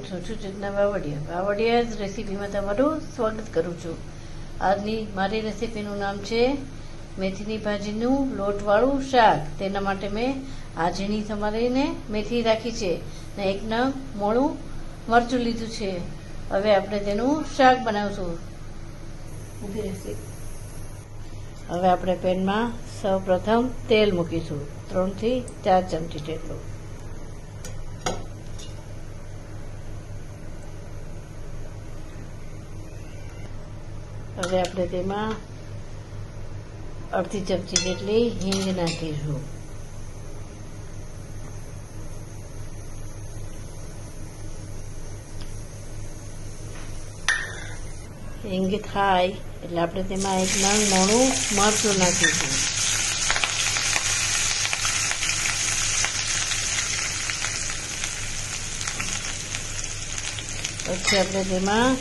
Friends, હું છું ચેતના વાવડિયા રેસીપીમાં તમારું સ્વાગત કરું છું. આજની મારી રેસીપીનું નામ છે મેથીની ભાજીનું લોટવાળું શાક. તેના માટે મેં આ ઝીણી સમારીને મેથી રાખી છે ને એક નંગ મોળું મરચું લીધું છે. હવે આપણે તેનું શાક બનાવશું. હવે આપણે પેનમાં સૌ પ્રથમ તેલ મૂકીશું, 3 થી 4 ચમચી જેટલું. હવે આપણે તેમાં અડધી ચમચી જેટલી હિંગ નાખીશું. હિંગ થાય એટલે આપણે તેમાં એક નંગ મોળું મરચું નાખીશું. પછી આપણે તેમાં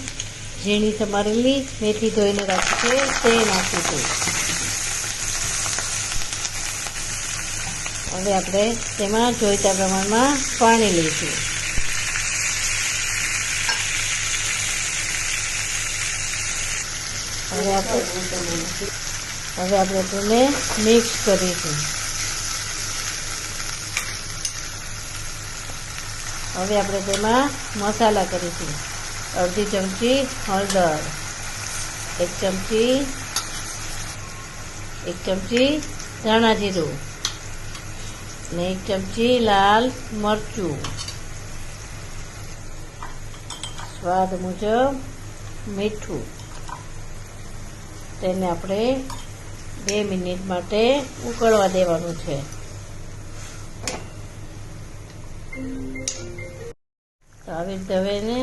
ઝીણી સમારેલી મેથી ધોઈને રાખી છે તે નાખીશું. હવે આપણે તેમાં જોઈતા પ્રમાણમાં પાણી લઈશું. હવે આપણે તેને મિક્સ કરીશું. હવે આપણે તેમાં મસાલા કરીશું. અડધી ચમચી હળદર, એક ચમચી ધાણા જીરું ને એક ચમચી લાલ મરચું, સ્વાદ મુજબ મીઠું. તેને આપણે 2 મિનિટ માટે ઉકળવા દેવાનું છે. તો આવી રીતે હવે એને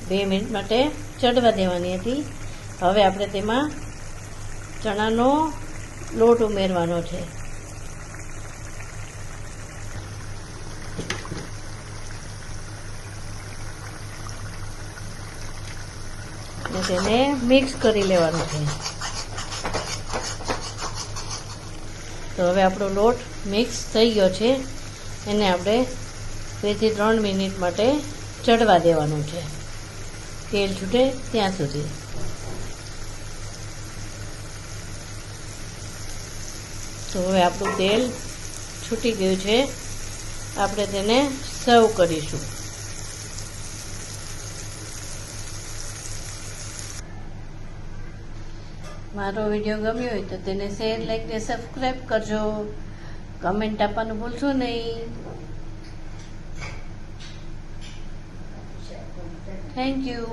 2 મિનિટ માટે ચડવા દેવાની હતી. હવે આપણે તેમાં ચણાનો લોટ ઉમેરવાનો છે. અને તેને મિક્સ કરી લેવાનું છે. તો હવે આપણો લોટ મિક્સ થઈ ગયો છે. એને આપણે 2 થી 3 મિનિટ માટે ચડવા દેવાનું છે, તેલ છૂટે ત્યાં સુધી. તો હવે આપણું તેલ છૂટી ગયું છે. આપણે તેને સર્વ કરીશું. મારો વિડીયો ગમ્યો હોય તો તેને શેર, લાઈક ને સબસ્ક્રાઈબ કરજો. કમેન્ટ આપવાનું ભૂલશો નહીં. Thank you.